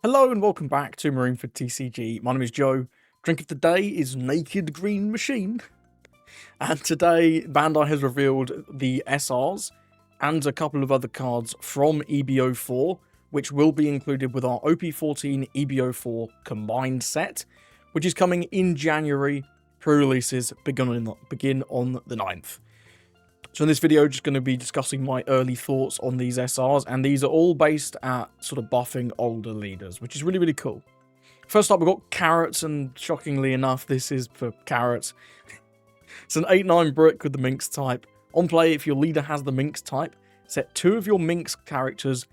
Hello and welcome back to Marineford TCG. My name is Joe. Drink of the day is Naked Green Machine. And today Bandai has revealed the SRs and a couple of other cards from EB04, which will be included with our OP14 EB04 combined set, which is coming in January. Pre-releases begin on the 9th. So in this video, just going to be discussing my early thoughts on these SRs, and these are all based at sort of buffing older leaders, which is really, really cool. First up, we've got Carrots, and shockingly enough, this is for Carrots. It's an 8/9 brick with the Minx type. On play, if your leader has the Minx type, set 2 of your Minx characters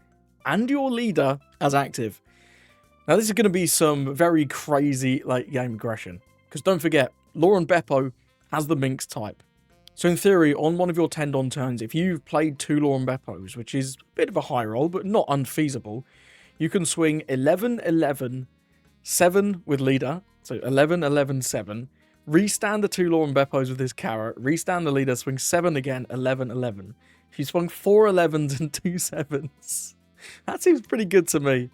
and your leader as active. Now, this is going to be some very crazy late game aggression, because don't forget, Law and Beppo has the Minx type. So in theory, on one of your 10-don turns, if you've played 2 Law and Beppos, which is a bit of a high roll, but not unfeasible, you can swing 11, 11, 7 with leader, so 11, 11, 7, restand the 2 Law and Beppos with this carrot, restand the leader, swing 7 again, 11, 11. If you swung 4 11s and 2 7s, that seems pretty good to me.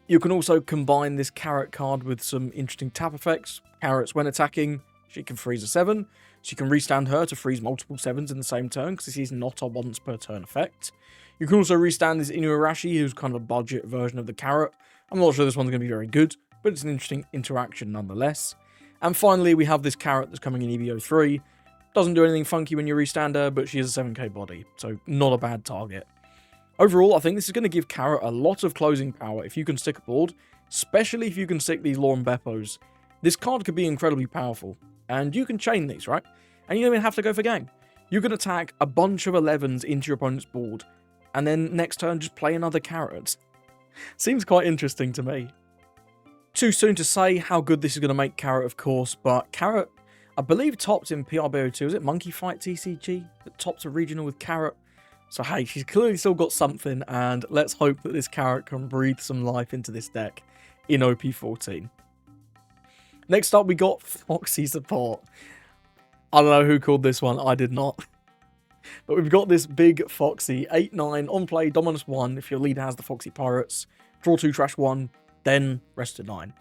You can also combine this carrot card with some interesting tap effects. Carrots, when attacking, she can freeze a 7. So you can restand her to freeze multiple 7s in the same turn, because this is not a once per turn effect. You can also restand this Inuarashi, who's kind of a budget version of the carrot. I'm not sure this one's going to be very good, but it's an interesting interaction nonetheless. And finally, we have this carrot that's coming in EB03. Doesn't do anything funky when you restand her, but she has a 7k body, so not a bad target. Overall, I think this is going to give Carrot a lot of closing power if you can stick a board, especially if you can stick these Law and Beppos. This card could be incredibly powerful. And you can chain these, right? And you don't even have to go for game. You can attack a bunch of 11s into your opponent's board, and then next turn just play another carrot. Seems quite interesting to me. Too soon to say how good this is going to make Carrot, of course, but Carrot, I believe, topped in PRBO2. Is it Monkey Fight TCG that topped a regional with Carrot? So hey, she's clearly still got something, and let's hope that this Carrot can breathe some life into this deck in OP14. Next up, we got Foxy support. I don't know who called this one. I did not. But we've got this big Foxy. 8/9, on play, Dominus 1. If your leader has the Foxy Pirates, draw 2, trash 1, then rest to 9.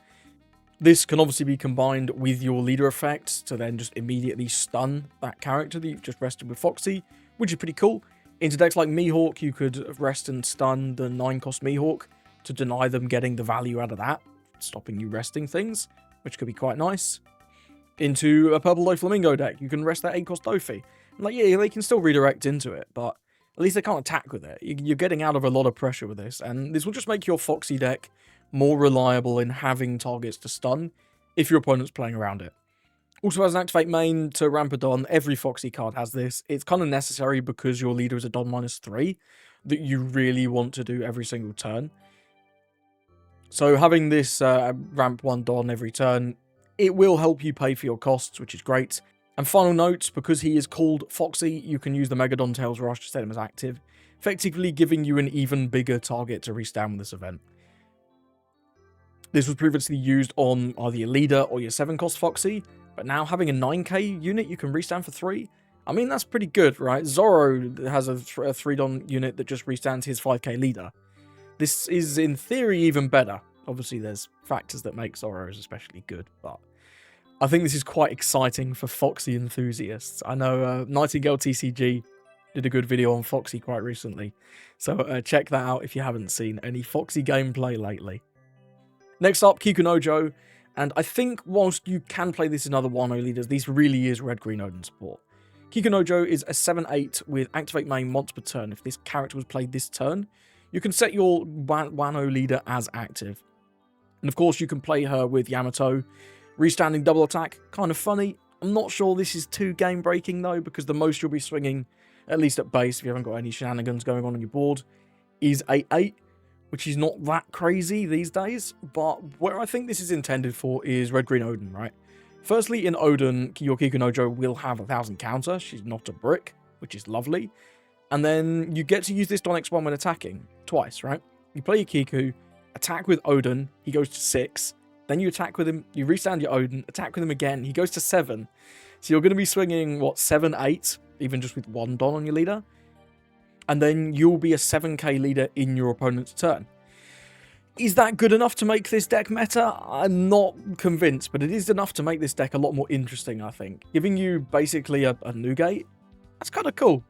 This can obviously be combined with your leader effect to then just immediately stun that character that you've just rested with Foxy, which is pretty cool. Into decks like Mihawk, you could rest and stun the 9-cost Mihawk to deny them getting the value out of that, stopping you resting things, which could be quite nice. Into a Purple Flamingo deck, you can rest that 8-cost Dofi. Like, yeah, they can still redirect into it, but at least they can't attack with it. You're getting out of a lot of pressure with this, and this will just make your Foxy deck more reliable in having targets to stun if your opponent's playing around it. Also, as an activate main to ramp a Don, every Foxy card has this. It's kind of necessary because your leader is a Don -3 that you really want to do every single turn. So having this ramp 1 Don every turn, it will help you pay for your costs, which is great. And final note, because he is called Foxy, you can use the Megadon Tails Rush to set him as active, effectively giving you an even bigger target to restand with this event. This was previously used on either your leader or your 7-cost Foxy, but now having a 9k unit you can restand for 3, I mean, that's pretty good, right? Zoro has a 3-Don unit that just restands his 5k leader. This is, in theory, even better. Obviously, there's factors that make Zoros especially good, but I think this is quite exciting for Foxy enthusiasts. I know Nightingale TCG did a good video on Foxy quite recently, so check that out if you haven't seen any Foxy gameplay lately. Next up, Kikunojo, and I think whilst you can play this in other Wano leaders, this really is Red-Green Oden support. Kikunojo is a 7/8 with activate main once per turn. If this character was played this turn, you can set your Wano leader as active. And of course, you can play her with Yamato. Restanding double attack, kind of funny. I'm not sure this is too game breaking though, because the most you'll be swinging, at least at base, if you haven't got any shenanigans going on your board, is 8/8, which is not that crazy these days. But where I think this is intended for is Red-Green Oden, right? Firstly, in Oden, your Kikunojo will have 1000 counter. She's not a brick, which is lovely. And then you get to use this Don X1 when attacking, twice, right? You play your Kiku, attack with Oden, he goes to 6, then you attack with him, you restand your Oden, attack with him again, he goes to 7. So you're going to be swinging, what, 7, 8, even just with 1 Don on your leader? And then you'll be a 7k leader in your opponent's turn. Is that good enough to make this deck meta? I'm not convinced, but it is enough to make this deck a lot more interesting, I think. Giving you basically a Nugate, that's kind of cool.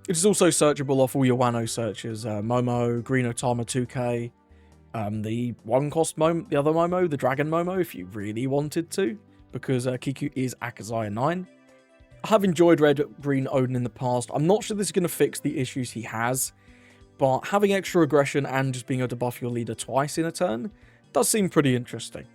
It is also searchable off all your Wano searches. Momo, Green Otama 2K, the one cost Momo, the other Momo, the Dragon Momo, if you really wanted to, because Kiku is Akazaya 9. I have enjoyed Red Green Oden in the past. I'm not sure this is going to fix the issues he has, but having extra aggression and just being able to buff your leader twice in a turn does seem pretty interesting.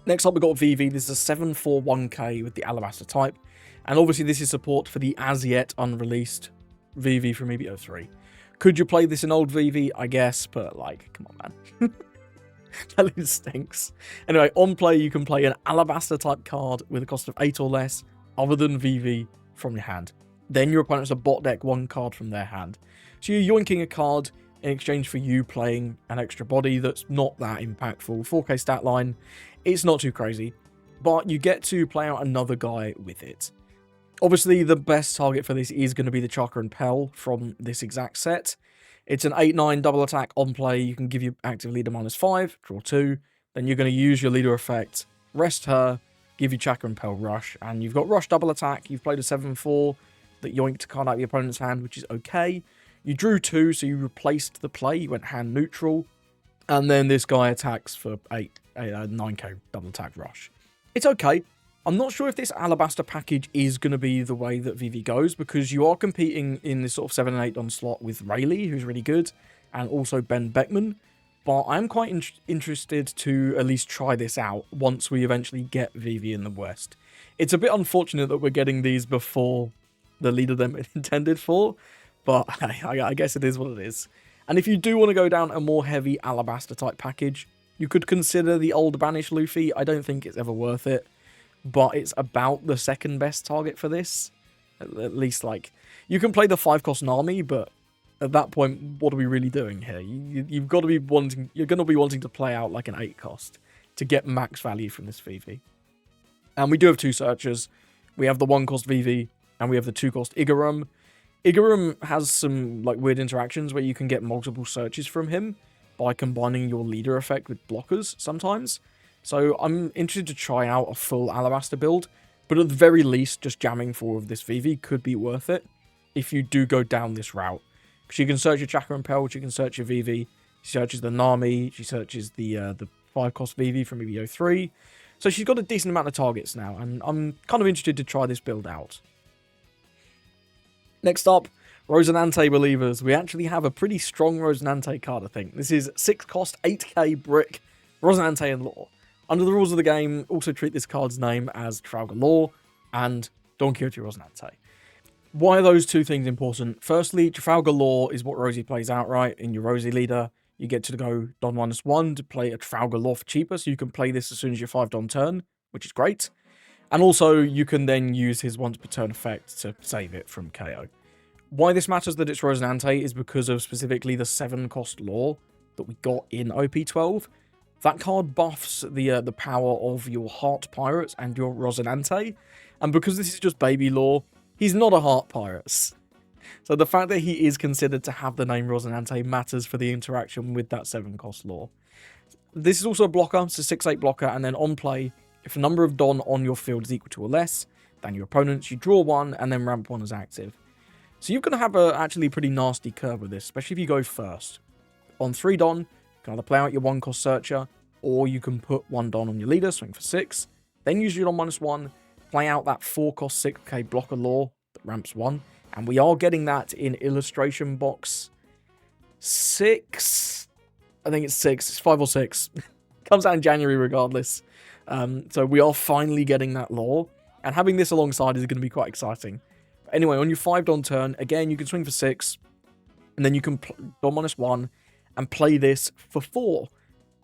Next up, we've got Vivi. This is a 7/4/1K with the Alabaster type. And obviously, this is support for the as-yet unreleased Vivi from EB03. Could you play this in old Vivi? I guess, but like, come on, man. That really stinks. Anyway, on play, you can play an Alabaster type card with a cost of 8 or less, other than Vivi, from your hand. Then your opponent's a bot deck one card from their hand. So you're yoinking a card in exchange for you playing an extra body that's not that impactful. 4K stat line, it's not too crazy, but you get to play out another guy with it. Obviously, the best target for this is going to be the Chakra and Pell from this exact set. It's an 8/9 double attack on play. You can give your active leader -5, draw 2. Then you're going to use your leader effect, rest her, give you Chakra and Pell rush. And you've got rush double attack. You've played a 7/4 that yoinked a card out of your opponent's hand, which is okay. You drew 2, so you replaced the play. You went hand neutral. And then this guy attacks for 9k double attack rush. It's okay. I'm not sure if this Alabaster package is going to be the way that Vivi goes, because you are competing in this sort of 7 and 8 on slot with Rayleigh, who's really good, and also Ben Beckman. But I'm quite interested to at least try this out once we eventually get Vivi in the West. It's a bit unfortunate that we're getting these before the leader they're intended for, but I guess it is what it is. And if you do want to go down a more heavy Alabaster type package, you could consider the old Banished Luffy. I don't think it's ever worth it, but it's about the second best target for this. At least, like, you can play the 5-cost Nami, but at that point, what are we really doing here? You've got to be wanting, you're going to be wanting to play out like an 8-cost to get max value from this Vivi. And we do have 2 searchers. We have the 1-cost Vivi, and we have the 2-cost Igarum. Igarum has some like weird interactions where you can get multiple searches from him by combining your leader effect with blockers sometimes. So I'm interested to try out a full Alabaster build, but at the very least, just jamming 4 of this Vivi could be worth it if you do go down this route. Because you can search your Chakra and Pell, you can search your Vivi, she searches the Nami, she searches the 5-cost Vivi from EB03. So she's got a decent amount of targets now, and I'm kind of interested to try this build out. Next up, Rosenante Believers. We actually have a pretty strong Rosenante card, I think. This is 6-cost, 8k brick, Rosenante and Law. Under the rules of the game, also treat this card's name as Trafalgar Law and Don Quixote Rosenante. Why are those 2 things important? Firstly, Trafalgar Law is what Rosie plays outright in your Rosie leader. You get to go Don -1 to play a Trafalgar Law for cheaper, so you can play this as soon as your 5 Don turn, which is great. And also, you can then use his once per turn effect to save it from KO. Why this matters that it's Rosenante is because of specifically the 7-cost Law that we got in OP12. That card buffs the power of your Heart Pirates and your Rosenante. And because this is just Baby Law, he's not a Heart Pirate. So the fact that he is considered to have the name Rosenante matters for the interaction with that 7-cost Law. This is also a blocker, it's a 6/8 blocker, and then on play, if the number of Don on your field is equal to or less than your opponent's, you draw 1 and then ramp 1 as active. So you're going to have a actually pretty nasty curve with this, especially if you go first. On 3 Don, you can either play out your 1-cost Searcher, or you can put 1 Don on your leader, swing for 6, then use your Don -1, play out that 4-cost 6k blocker Law that ramps 1, and we are getting that in illustration box 6. I think it's 6, it's 5 or 6. Comes out in January regardless. So we are finally getting that Law, and having this alongside is going to be quite exciting. But anyway, on your 5 Don turn, again, you can swing for 6, and then you can Don -1 and play this for 4.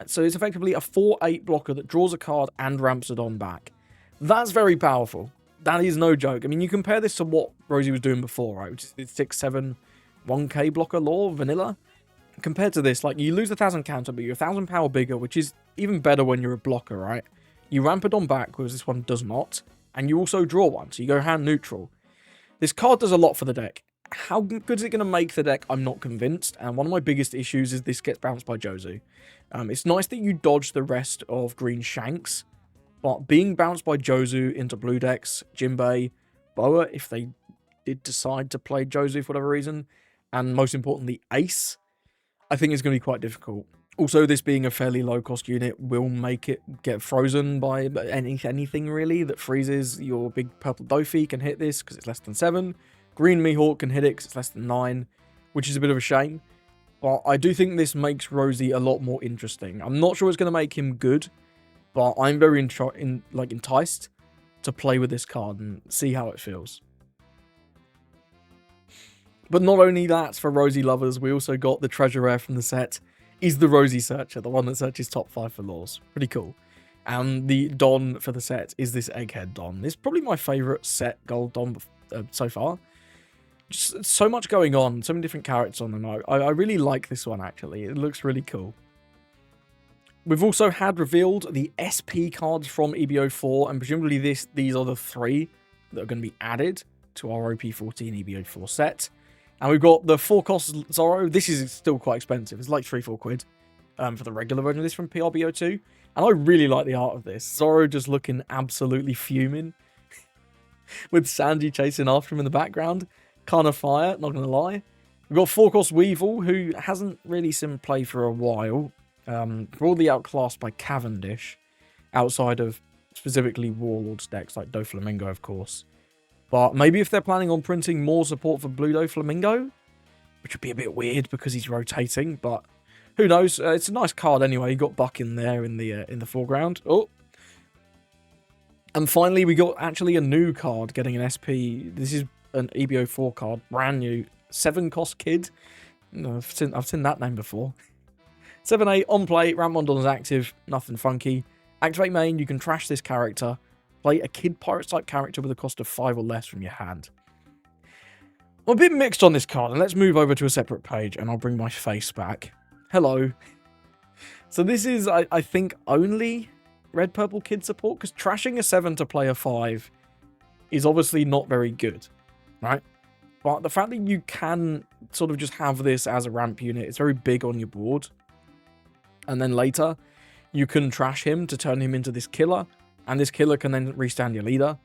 So it's effectively a 4/8 blocker that draws a card and ramps a Don back. That's very powerful. That is no joke. I mean, you compare this to what Rosie was doing before, right? Which is the 6/7 1k blocker Law, vanilla. Compared to this, like, you lose 1,000 counter, but you're 1,000 power bigger, which is even better when you're a blocker, right? You ramp a Don back, whereas this one does not, and you also draw 1, so you go hand neutral. This card does a lot for the deck, how good is it going to make the deck? I'm not convinced. And one of my biggest issues is this gets bounced by Jozu. It's nice that you dodge the rest of green Shanks, but being bounced by Jozu into blue decks, Jinbei, Boa, if they did decide to play Jozu for whatever reason, and most importantly, Ace, I think it's going to be quite difficult. Also, this being a fairly low-cost unit will make it get frozen by anything, really, that freezes. Your big purple Dofi can hit this because it's less than 7. Green Mihawk can hit it because it's less than 9, which is a bit of a shame. But I do think this makes Rosie a lot more interesting. I'm not sure it's going to make him good, but I'm very enticed to play with this card and see how it feels. But not only that, for Rosie lovers, we also got the treasure rare from the set, is the Rosie Searcher, the one that searches top 5 for laws. Pretty cool. And the Don for the set is this Egghead Don. This is probably my favourite set gold Don so far. Just so much going on, so many different characters on them. I really like this one, actually. It looks really cool. We've also had revealed the SP cards from EB04, and presumably these are the 3 that are going to be added to our OP14 EB04 set. And we've got the 4-cost Zoro. This is still quite expensive. It's like 3-4 quid for the regular version of this from PRBO2. And I really like the art of this. Zoro just looking absolutely fuming. With Sanji chasing after him in the background. Kind of fire, not going to lie. We've got 4-cost Weevil, who hasn't really seen play for a while. Broadly outclassed by Cavendish. Outside of specifically Warlords decks like Doflamingo, of course. But maybe if they're planning on printing more support for Blue Doflamingo, which would be a bit weird because he's rotating, but who knows? It's a nice card anyway. You got Buck in there in the foreground. Oh, and finally we got actually a new card getting an SP. This is an EB04 card, brand new, 7-cost Kid. No, I've seen that name before. 7/8 on play. Ramondon is active. Nothing funky. Activate main. You can trash this character. Play a Kid Pirates type character with a cost of 5 or less from your hand. I'm a bit mixed on this card, and let's move over to a separate page, and I'll bring my face back. Hello. So this is, I think, only Red Purple Kid support, because trashing a 7 to play a 5 is obviously not very good, right? But the fact that you can sort of just have this as a ramp unit, it's very big on your board. And then later, you can trash him to turn him into this killer, and this killer can then restand your leader.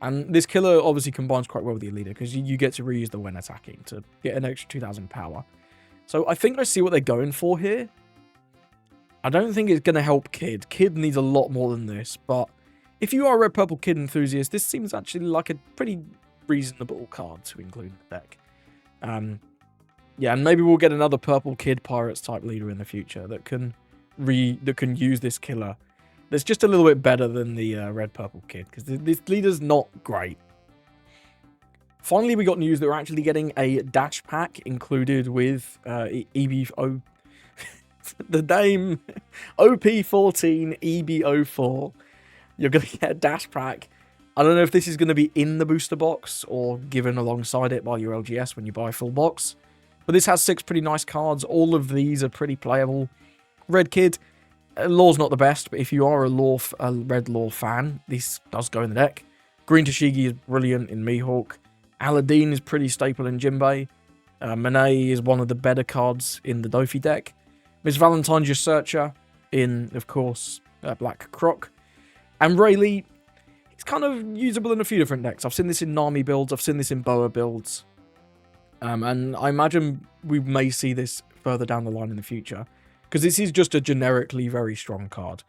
And this killer obviously combines quite well with your leader, because you get to reuse the when attacking to get an extra 2000 power. So I think I see what they're going for here. I don't think it's going to help Kid. Kid needs a lot more than this, but if you are a Red Purple Kid enthusiast, this seems actually like a pretty reasonable card to include in the deck. Yeah, and maybe we'll get another Purple Kid Pirates type leader in the future that can use this killer. That's just a little bit better than the Red Purple Kid, because this leader's not great. Finally, we got news that we're actually getting a dash pack included with EB04. The name OP14 EB04. You're going to get a dash pack. I don't know if this is going to be in the booster box or given alongside it by your LGS when you buy a full box. But this has 6 pretty nice cards. All of these are pretty playable. Red Kid. Law's not the best, but if you are a Red Law fan, this does go in the deck. Green Tashigi is brilliant in Mihawk. Aladdin is pretty staple in Jinbei. Monet is one of the better cards in the Dofi deck. Miss Valentine's your Searcher in, of course, Black Croc. And Rayleigh, it's kind of usable in a few different decks. I've seen this in Nami builds, I've seen this in Boa builds. And I imagine we may see this further down the line in the future. Because this is just a generically very strong card.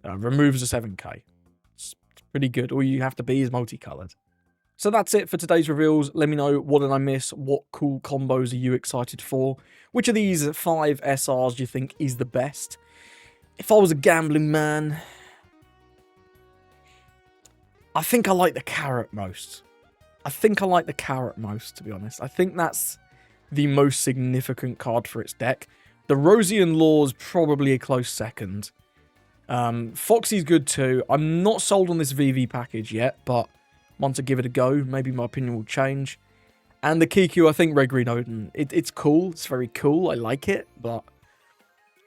Removes a 7k. It's pretty good. All you have to be is multicolored. So that's it for today's reveals. Let me know, what did I miss? What cool combos are you excited for? Which of these 5 SRs do you think is the best? If I was a gambling man, I think I like the Carrot most. To be honest. I think that's the most significant card for its deck. The Rosie and Law's probably a close second. Foxy's good too. I'm not sold on this Vivi package yet, but once I give it a go, maybe my opinion will change. And the Kiku, I think Red Green Oden. It's cool. It's very cool. I like it, but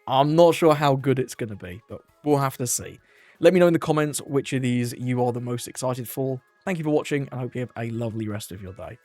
I'm not sure how good it's going to be. But we'll have to see. Let me know in the comments which of these you are the most excited for. Thank you for watching, and I hope you have a lovely rest of your day.